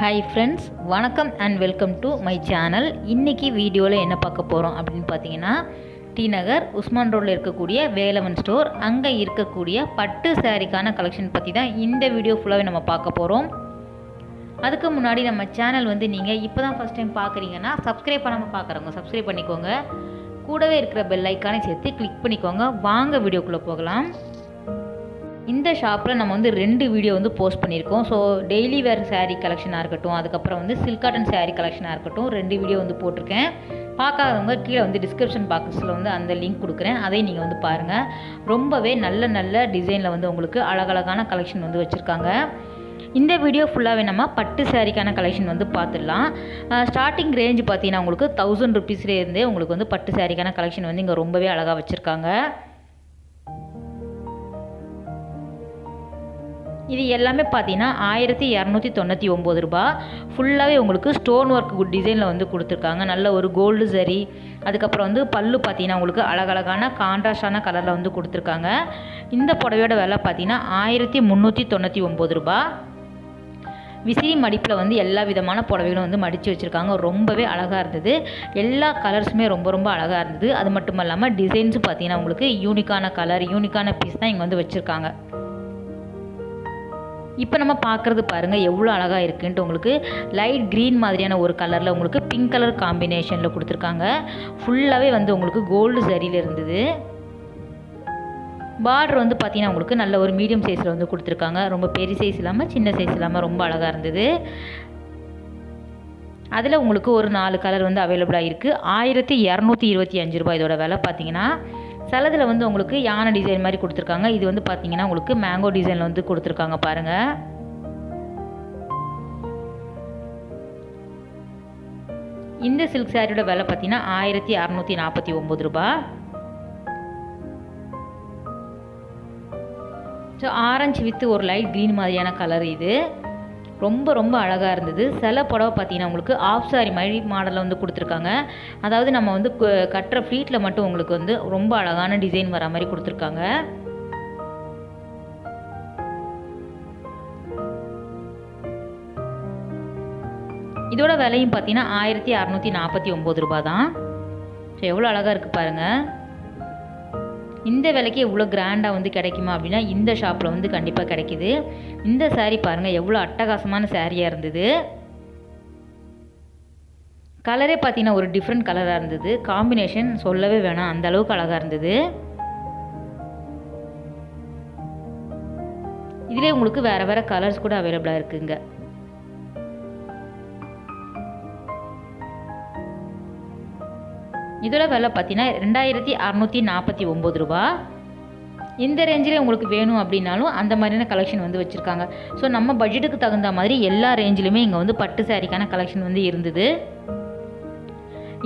Hi friends, வணக்கம் and welcome to my channel. இன்றைக்கி வீடியோவில் என்ன பார்க்க போகிறோம் அப்படின்னு பார்த்தீங்கன்னா, டி நகர் உஸ்மான் ரோடில் இருக்கக்கூடிய வேலவன் ஸ்டோர், அங்கே இருக்கக்கூடிய பட்டு சாரீக்கான கலெக்ஷன் பற்றி தான் இந்த வீடியோ ஃபுல்லாகவே நம்ம பார்க்க போகிறோம். அதுக்கு முன்னாடி நம்ம சேனல் நீங்கள் இப்போ தான் ஃபஸ்ட் டைம் பார்க்குறீங்கன்னா சப்ஸ்கிரைப் பண்ணாமல் பார்க்குறவங்க சப்ஸ்கிரைப் பண்ணிக்கோங்க. கூடவே இருக்கிற பெல் ஐக்கானை சேர்த்து கிளிக் பண்ணிக்கோங்க. வாங்க வீடியோக்குள்ளே போகலாம். இந்த ஷாப்பில் நம்ம 2 வீடியோ போஸ்ட் பண்ணியிருக்கோம். ஸோ டெய்லி வேர் சாரீ கலெக்ஷனாக இருக்கட்டும், அதுக்கப்புறம் சில்க் காட்டன் சாரீ கலெக்ஷனாக இருக்கட்டும், 2 வீடியோ போட்டிருக்கேன். பார்க்காதவங்க கீழே டிஸ்கிரிப்ஷன் பாக்ஸில் அந்த லிங்க் கொடுக்குறேன், அதையும் நீங்கள் பாருங்கள். ரொம்பவே நல்ல டிசைனில் உங்களுக்கு அழகழகான கலெக்ஷன் வச்சுருக்காங்க. இந்த வீடியோ ஃபுல்லாகவே நம்ம பட்டு சாரீக்கான கலெக்ஷன் பார்த்துடலாம். ஸ்டார்டிங் ரேஞ்ச் பார்த்தீங்கன்னா உங்களுக்கு 1000 ருபீஸ்லேருந்தே உங்களுக்கு பட்டு சாரீக்கான கலெக்ஷன் இங்கே ரொம்பவே அழகாக வச்சுருக்காங்க. இது எல்லாமே பார்த்தீங்கன்னா 1299 ரூபா. ஃபுல்லாகவே உங்களுக்கு ஸ்டோன் ஒர்க் டிசைனில் கொடுத்துருக்காங்க. நல்ல ஒரு கோல்டு சரி, அதுக்கப்புறம் பல்லு பார்த்தீங்கன்னா உங்களுக்கு அழகழகான கான்ட்ராஸ்டான கலரில் கொடுத்துருக்காங்க. இந்த புடவையோட விலை பார்த்தீங்கன்னா 1399 ரூபா. விசிறி மடிப்பில் எல்லா விதமான புடவைகளும் மடித்து வச்சுருக்காங்க. ரொம்பவே அழகாக இருந்தது. எல்லா கலர்ஸுமே ரொம்ப அழகாக இருந்தது. அது மட்டும் இல்லாமல் டிசைன்ஸும் பார்த்தீங்கன்னா உங்களுக்கு யூனிக்கான கலர், யூனிக்கான பீஸ் தான் இங்கே வச்சுருக்காங்க. இப்போ நம்ம பார்க்குறது பாருங்கள் எவ்வளோ அழகாக இருக்குன்ட்டு. உங்களுக்கு லைட் க்ரீன் மாதிரியான ஒரு கலரில் உங்களுக்கு பிங்க் கலர் காம்பினேஷனில் கொடுத்துருக்காங்க. ஃபுல்லாகவே உங்களுக்கு கோல்டு சரியில் இருந்தது. பார்டர் பார்த்தீங்கன்னா உங்களுக்கு நல்ல ஒரு மீடியம் சைஸில் கொடுத்துருக்காங்க. ரொம்ப பெரிய சைஸ் இல்லாமல் சின்ன சைஸ் இல்லாமல் ரொம்ப அழகாக இருந்தது. அதில் உங்களுக்கு ஒரு 4 கலர் அவைலபிளாக இருக்குது. 1225 ரூபாய் இதோட விலை. பார்த்தீங்கன்னா சிலதில் உங்களுக்கு யானை டிசைன் மாதிரி கொடுத்துருக்காங்க. இது பார்த்தீங்கன்னா உங்களுக்கு மேங்கோ டிசைனில் கொடுத்துருக்காங்க பாருங்கள். இந்த சில்க் சாரியோட விலை பார்த்தீங்கன்னா 1649 ரூபா. ஸோ ஆரஞ்சு வித் ஒரு லைட் க்ரீன் மாதிரியான கலர். இது ரொம்ப அழகாக இருந்தது. சில புடவை பார்த்தீங்கன்னா உங்களுக்கு ஆஃப் சாரி மாதிரி மாடலில் கொடுத்துருக்காங்க. அதாவது நம்ம கட்டுற ஃப்ளீட்டில் மட்டும் உங்களுக்கு ரொம்ப அழகான டிசைன் வர மாதிரி கொடுத்துருக்காங்க. இதோட விலையும் பார்த்தீங்கன்னா 1649 ரூபா தான். ஸோ எவ்வளோ அழகாக இருக்குது பாருங்கள். இந்த விலைக்கு எவ்வளோ கிராண்டாக கிடைக்குமா அப்படின்னா இந்த ஷாப்பில் கண்டிப்பாக கிடைக்கிது. இந்த சாரீ பாருங்கள் எவ்வளோ அட்டகாசமான சாரியாக இருந்தது. கலரே பார்த்தீங்கன்னா ஒரு டிஃப்ரெண்ட் கலராக இருந்தது. காம்பினேஷன் சொல்லவே வேணாம், அந்த அளவுக்கு அழகாக இருந்தது. இதிலே உங்களுக்கு வேறு கலர்ஸ் கூட அவைலபிளாக இருக்குங்க. இதோட விலை பார்த்தீங்கன்னா 2649 ரூபா. இந்த ரேஞ்சில் உங்களுக்கு வேணும் அப்படின்னாலும் அந்த மாதிரியான கலெக்ஷன் வச்சுருக்காங்க. ஸோ நம்ம பட்ஜெட்டுக்கு தகுந்த மாதிரி எல்லா ரேஞ்சிலுமே இங்கே பட்டு சாரிக்கான கலெக்ஷன் இருந்தது.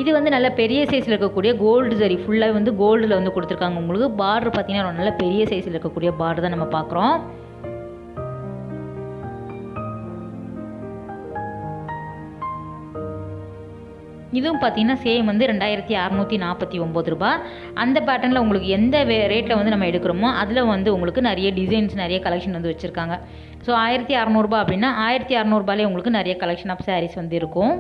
இது நல்ல பெரிய சைஸில் இருக்கக்கூடிய கோல்டு சரி, ஃபுல்லாக கோல்டில் கொடுத்துருக்காங்க. உங்களுக்கு பார்டர் பார்த்தீங்கன்னா நல்ல பெரிய சைஸில் இருக்கக்கூடிய பார்டர் தான் நம்ம பார்க்குறோம். இதுவும் பார்த்தீங்கன்னா சேம் 2649 ரூபா. அந்த பேட்டர்னில் உங்களுக்கு எந்த ரேட்டில் நம்ம எடுக்கிறோமோ அதில் உங்களுக்கு நிறைய டிசைன்ஸ், நிறைய கலெக்ஷன் வச்சுருக்காங்க. ஸோ 1600 ரூபா அப்படின்னா 1600 ரூபாயிலே உங்களுக்கு நிறைய கலெக்ஷன் ஆஃப் சாரீஸ் இருக்கும்.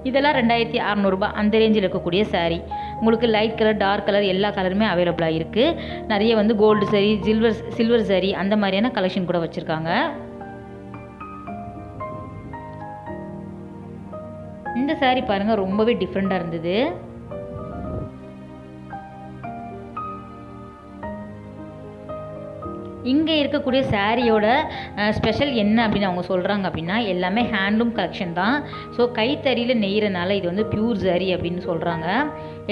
இதெல்லாம் 2600 ரூபா அந்த ரேஞ்சில் இருக்கக்கூடிய சாரீ. உங்களுக்கு லைட் கலர், டார்க் கலர் எல்லா கலருமே அவைலபிளாக இருக்குது. நிறைய கோல்டு சரி, சில்வர் சரி அந்த மாதிரியான கலெக்ஷன் கூட வச்சுருக்காங்க. இந்த சாரீ பாருங்கள் ரொம்பவே டிஃப்ரெண்ட்டாக இருந்தது. இங்கே இருக்கக்கூடிய சாரியோட ஸ்பெஷல் என்ன அப்படின்னு அவங்க சொல்கிறாங்க அப்படின்னா எல்லாமே ஹேண்ட்லூம் கலெக்ஷன் தான். ஸோ கைத்தறியில் நெய்கிறனால இது பியூர் சாரி அப்படின்னு சொல்கிறாங்க.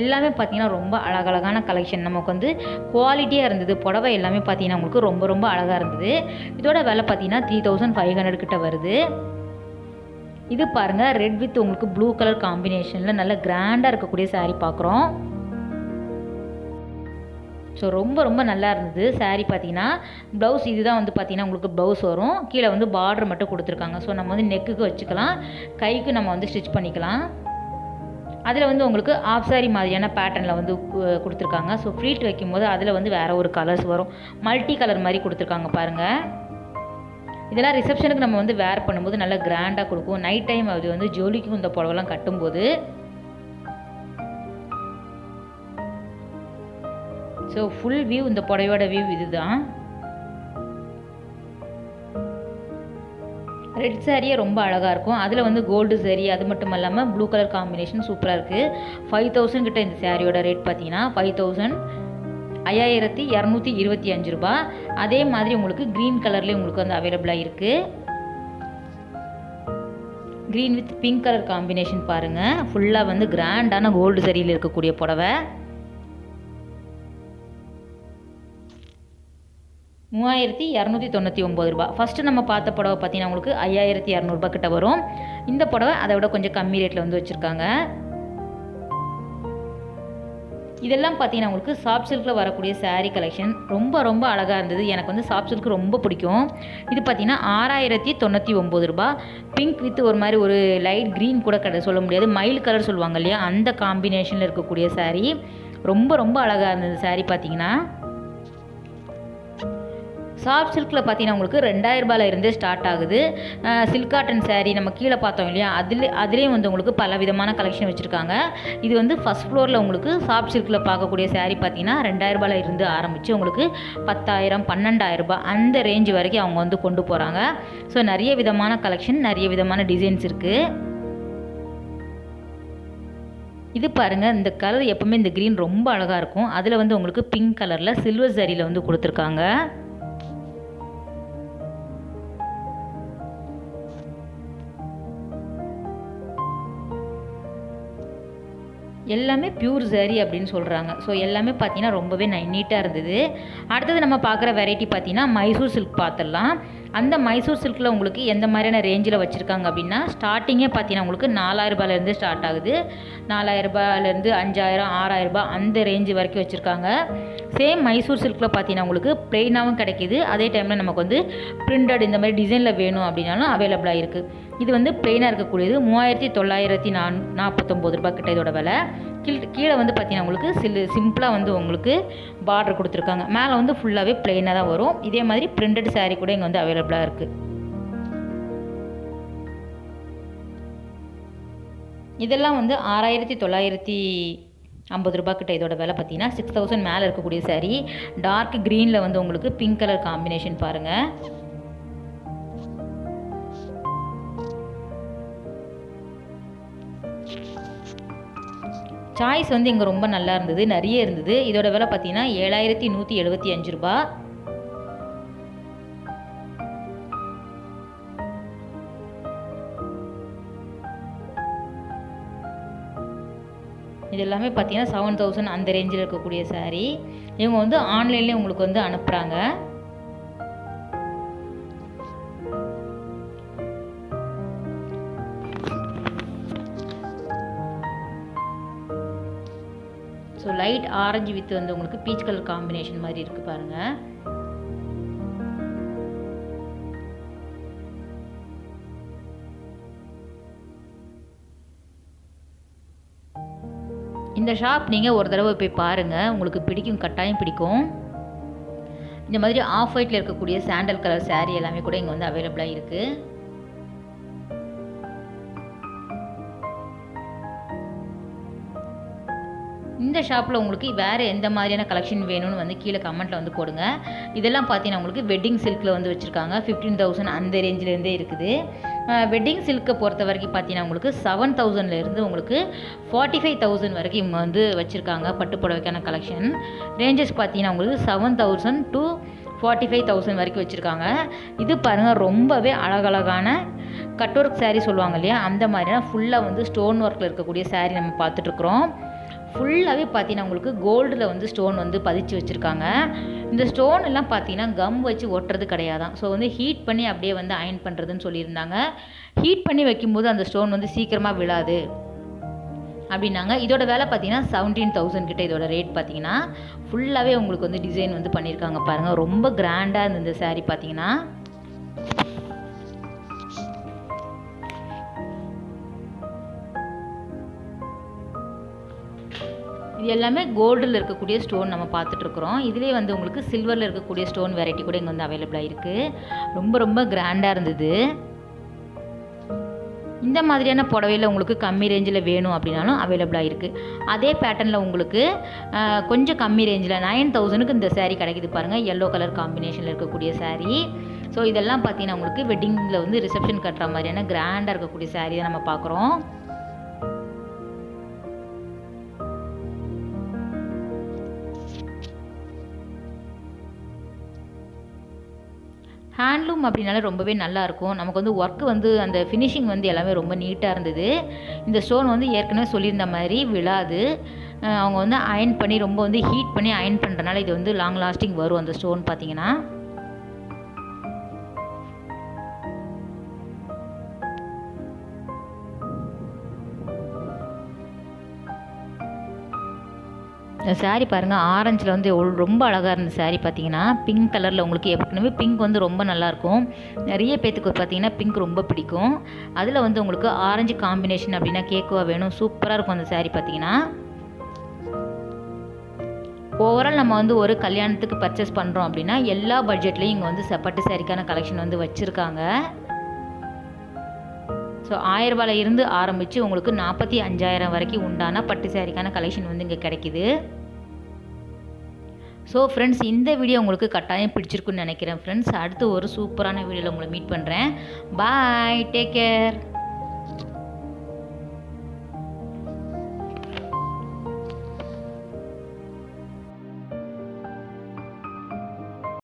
எல்லாமே பார்த்தீங்கன்னா ரொம்ப அழகழகான கலெக்ஷன். நமக்கு குவாலிட்டியாக இருந்தது. புடவை எல்லாமே பார்த்தீங்கன்னா உங்களுக்கு ரொம்ப அழகாக இருந்தது. இதோட விலை பார்த்தீங்கன்னா 3500 கிட்ட வருது. இது பாருங்கள் ரெட் வித் உங்களுக்கு ப்ளூ கலர் காம்பினேஷனில் நல்ல கிராண்டாக இருக்கக்கூடிய சாரீ பார்க்குறோம். ஸோ ரொம்ப நல்லா இருந்தது சாரீ. பார்த்தீங்கன்னா ப்ளவுஸ் இதுதான் பார்த்தீங்கன்னா உங்களுக்கு ப்ளவுஸ் வரும். கீழே பார்டர் மட்டும் கொடுத்துருக்காங்க. ஸோ நம்ம நெக்குக்கு வச்சுக்கலாம், கைக்கு நம்ம ஸ்டிச் பண்ணிக்கலாம். அதில் உங்களுக்கு ஆஃப் சாரி மாதிரியான பேட்டர்னில் கொடுத்துருக்காங்க. ஸோ ஃப்ளீட் வைக்கும்போது அதில் வேறு ஒரு கலர்ஸ் வரும். மல்டி கலர் மாதிரி கொடுத்துருக்காங்க பாருங்கள். இதெல்லாம் ரிசப்ஷனுக்கு நம்ம வந்து வேர் பண்ணும்போது நல்லா கிராண்டாக கொடுக்கும். நைட் டைம் அது வந்து ஜொலிக்கும் இந்த புடவைலாம் கட்டும்போது. ஸோ ஃபுல் வியூ இந்த புடவையோட வியூ இதுதான். ரெட் சாரியே ரொம்ப அழகாக இருக்கும். அதில் வந்து கோல்டு சாரி, அது மட்டும் இல்லாமல் ப்ளூ கலர் காம்பினேஷன் சூப்பராக இருக்குது. 5000 கிட்ட இந்த சாரியோட ரேட் பார்த்தீங்கன்னா 5225 ரூபா. அதே மாதிரி உங்களுக்கு க்ரீன் கலர்லேயே உங்களுக்கு வந்து அவைலபிளாக இருக்குது. Green with pink colour combination பாருங்கள். ஃபுல்லாக வந்து கிராண்டான கோல்டு சரியில் இருக்கக்கூடிய புடவை. 3299 ரூபா. ஃபஸ்ட்டு நம்ம பார்த்த புடவை பார்த்தீங்கன்னா உங்களுக்கு 5200 ரூபா கிட்ட வரும். இந்த புடவை அதை விட கொஞ்சம் கம்மி ரேட்டில் வந்து வச்சுருக்காங்க. இதெல்லாம் பார்த்தீங்கன்னா உங்களுக்கு சாஃப்ட் சில்கில் வரக்கூடிய சாரீ கலெக்ஷன் ரொம்ப ரொம்ப அழகாக இருந்தது. எனக்கு வந்து சாஃப்ட் சில்க் ரொம்ப பிடிக்கும். இது பார்த்தீங்கன்னா 6099 ரூபா. பிங்க் வித் ஒரு மாதிரி ஒரு லைட் க்ரீன் கூட சொல்ல முடியாது, மயில் கலர் சொல்லுவாங்க இல்லையா, அந்த காம்பினேஷனில் இருக்கக்கூடிய சாரீ ரொம்ப ரொம்ப அழகாக இருந்தது. சாரீ பார்த்தீங்கன்னா சாஃப்ட் சில்கில் பார்த்தீங்கன்னா உங்களுக்கு 2000 ரூபாயில் இருந்தே ஸ்டார்ட் ஆகுது. சில்க் காட்டன் சாரீ நம்ம கீழே பார்த்தோம் இல்லையா, அதுலேயும் வந்து உங்களுக்கு பல விதமான கலெக்ஷன் வச்சுருக்காங்க. இது வந்து ஃபஸ்ட் ஃப்ளோரில் உங்களுக்கு சாஃப்ட் சில்கில் பார்க்கக்கூடிய சாரீ பார்த்தீங்கன்னா 2000 ரூபாயில் இருந்து ஆரம்பித்து உங்களுக்கு 10,000 12,000 ரூபாய் அந்த ரேஞ்ச் வரைக்கும் அவங்க வந்து கொண்டு போகிறாங்க. ஸோ நிறைய விதமான கலெக்ஷன், நிறைய விதமான டிசைன்ஸ் இருக்குது. இது பாருங்கள், இந்த கலர் எப்போவுமே இந்த க்ரீன் ரொம்ப அழகாக இருக்கும். அதில் வந்து உங்களுக்கு பிங்க் கலரில் சில்வர் சாரியில் வந்து கொடுத்துருக்காங்க. எல்லாமே பியூர் சாரீ அப்படின்னு சொல்கிறாங்க. ஸோ எல்லாமே பார்த்தீங்கன்னா ரொம்பவே நீட்டாக இருந்தது. அடுத்தது நம்ம பார்க்குற வெரைட்டி பார்த்தீங்கன்னா மைசூர் சில்க் பார்த்துடலாம். அந்த மைசூர் சில்கில் உங்களுக்கு எந்த மாதிரியான ரேஞ்சில் வச்சுருக்காங்க அப்படின்னா, ஸ்டார்டிங்கே பார்த்தீங்கன்னா உங்களுக்கு 4000 ரூபாயிலேருந்து ஸ்டார்ட் ஆகுது. 4000 ரூபாயிலேருந்து 5000 6000 ரூபாய் அந்த ரேஞ்சு வரைக்கும் வச்சுருக்காங்க. சேம் மைசூர் சில்கில் பார்த்தீங்கன்னா உங்களுக்கு ப்ளெயினாகவும் கிடைக்கிது. அதே டைமில் நமக்கு வந்து பிரிண்டட் இந்த மாதிரி டிசைனில் வேணும் அப்படின்னாலும் அவைலபிளாக இருக்குது. இது வந்து ப்ளெயினாக இருக்கக்கூடியது 3949 ரூபாய் கிட்ட இதோட விலை. கீழே வந்து பார்த்தீங்கன்னா உங்களுக்கு சிம்பிளாக வந்து உங்களுக்கு பார்டர் கொடுத்துருக்காங்க. மேலே வந்து ஃபுல்லாகவே ப்ளெயினாக தான் வரும். இதே மாதிரி பிரிண்டட் சாரீ கூட இங்கே வந்து அவைலபிளாக இருக்குது. இதெல்லாம் வந்து 6950 ரூபாய் கிட்ட இதோட விலை பார்த்தீங்கன்னா 6000 மேலே இருக்கக்கூடிய சாரீ. டார்க் க்ரீனில் வந்து உங்களுக்கு பிங்க் கலர் காம்பினேஷன் பாருங்கள். சாய்ஸ் வந்து இங்கே ரொம்ப நல்லா இருந்தது, நிறைய இருந்தது. இதோட விலை பார்த்தீங்கன்னா 7175 ரூபா. இது எல்லாமே பார்த்தீங்கன்னா 7000 அந்த ரேஞ்சில் இருக்கக்கூடிய சாரீ. இவங்க வந்து ஆன்லைன்லேயே உங்களுக்கு வந்து அனுப்புகிறாங்க. ஸோ லைட் ஆரஞ்சு வித் வந்து உங்களுக்கு பீச் கலர் காம்பினேஷன் மாதிரி இருக்குது பாருங்கள். இந்த ஷாப் நீங்கள் ஒரு தடவை போய் பாருங்கள், உங்களுக்கு பிடிக்கும், கட்டாயம் பிடிக்கும். இந்த மாதிரி ஆஃப் ஒயிட்டில் இருக்கக்கூடிய சாண்டல் கலர் சாரீ எல்லாமே கூட இங்கே வந்து அவைலபிளாக இருக்குது. இந்த ஷாப்பில் உங்களுக்கு வேறு எந்த மாதிரியான கலெக்ஷன் வேணும்னு வந்து கீழே கமெண்ட்டில் வந்து போடுங்க. இதெல்லாம் பார்த்தீங்கன்னா உங்களுக்கு வெட்டிங் சில்கில் வந்து வச்சுருக்காங்க. 15000 அந்த ரேஞ்சிலேருந்தே இருக்குது. வெட்டிங் சில்க்கை பொறுத்த வரைக்கும் பார்த்தீங்கன்னா உங்களுக்கு 7000லேருந்து உங்களுக்கு 45000 வரைக்கும் இவங்க வந்து வச்சுருக்காங்க. பட்டு புடவைக்கான கலெக்ஷன் ரேஞ்சஸ் பார்த்தீங்கன்னா உங்களுக்கு 7000 to 45000 வரைக்கும் வச்சுருக்காங்க. இது பாருங்கள், ரொம்பவே அழகழகான கட் ஒர்க் சாரீ சொல்லுவாங்க இல்லையா, அந்த மாதிரியான ஃபுல்லாக வந்து ஸ்டோன் ஒர்க்கில் இருக்கக்கூடிய சாரீ நம்ம பார்த்துட்ருக்குறோம். ஃபுல்லாகவே பார்த்தீங்கன்னா உங்களுக்கு கோல்டில் வந்து ஸ்டோன் வந்து பதிச்சு வச்சுருக்காங்க. இந்த ஸ்டோன் எல்லாம் பார்த்தீங்கன்னா கம் வச்சு ஒட்டுறது கிடையாதான். ஸோ வந்து ஹீட் பண்ணி அப்படியே வந்து அயன் பண்ணுறதுன்னு சொல்லியிருந்தாங்க. ஹீட் பண்ணி வைக்கும்போது அந்த ஸ்டோன் வந்து சீக்கிரமாக விழாது அப்படின்னாங்க. இதோட விலை பார்த்தீங்கன்னா 17000 கிட்ட இதோட ரேட் பார்த்தீங்கன்னா. ஃபுல்லாகவே உங்களுக்கு வந்து டிசைன் வந்து பண்ணியிருக்காங்க பாருங்கள். ரொம்ப கிராண்டாக இருந்த இந்த சாரீ பார்த்தீங்கன்னா. இது எல்லாமே கோல்டில் இருக்கக்கூடிய ஸ்டோன் நம்ம பார்த்துட்ருக்குறோம். இதிலே வந்து உங்களுக்கு சில்வரில் இருக்கக்கூடிய ஸ்டோன் வெரைட்டி கூட இங்கே வந்து அவைலபிளாக இருக்குது. ரொம்ப ரொம்ப கிராண்டாக இருந்தது. இந்த மாதிரியான புடவையில் உங்களுக்கு கம்மி ரேஞ்சில் வேணும் அப்படின்னாலும் அவைலபிளாக இருக்குது. அதே பேட்டர்னில் உங்களுக்கு கொஞ்சம் கம்மி ரேஞ்சில் 9000க்கு இந்த saree கிடைக்குது பாருங்கள். எல்லோ கலர் காம்பினேஷனில் இருக்கக்கூடிய saree. ஸோ இதெல்லாம் பார்த்தீங்கன்னா உங்களுக்கு வெட்டிங்கில் வந்து ரிசப்ஷன் கட்டுற மாதிரியான கிராண்டாக இருக்கக்கூடிய saree தான் நம்ம பார்க்குறோம். ஹேண்ட்லூம் அப்படின்னாலே ரொம்பவே நல்லாயிருக்கும். நமக்கு வந்து ஒர்க்கு வந்து அந்த ஃபினிஷிங் வந்து எல்லாமே ரொம்ப நீட்டாக இருந்தது. இந்த ஸ்டோன் வந்து ஏற்கனவே சொல்லியிருந்த மாதிரி விழாது. அவங்க வந்து அயர்ன் பண்ணி ரொம்ப வந்து ஹீட் பண்ணி அயர்ன் பண்ணுறனால இது வந்து லாங் லாஸ்டிங் வரும் அந்த ஸ்டோன் பார்த்தீங்கன்னா. இந்த saree பாருங்கள், ஆரஞ்சில் வந்து ரொம்ப அழகாக இருந்த saree பார்த்தீங்கன்னா. பிங்க் கலரில் உங்களுக்கு ஏற்கனவே பிங்க் வந்து ரொம்ப நல்லாயிருக்கும். நிறைய பேத்துக்கு பார்த்தீங்கன்னா பிங்க் ரொம்ப பிடிக்கும். அதில் வந்து உங்களுக்கு ஆரஞ்சு காம்பினேஷன் அப்படின்னா கேக்குவா வேணும். சூப்பராக இருக்கும் அந்த saree பார்த்தீங்கன்னா. ஓவரால் நம்ம வந்து ஒரு கல்யாணத்துக்கு பர்ச்சேஸ் பண்ணுறோம் அப்படின்னா எல்லா பட்ஜெட்லேயும் இங்கே வந்து பட்டு சாரிக்கான கலெக்ஷன் வந்து வச்சுருக்காங்க. ஸோ 1000 ரூபாயில இருந்து ஆரம்பித்து உங்களுக்கு 45,000 வரைக்கும் உண்டான பட்டு சாரிக்கான கலெக்ஷன் வந்து இங்கே கிடைக்கிது. ஸோ ஃப்ரெண்ட்ஸ், இந்த வீடியோ உங்களுக்கு கட்டாயம் பிடிச்சிருக்குன்னு நினைக்கிறேன் ஃப்ரெண்ட்ஸ். அடுத்து ஒரு சூப்பரான வீடியோவில் உங்களை மீட் பண்ணுறேன். பாய், டேக் கேர்.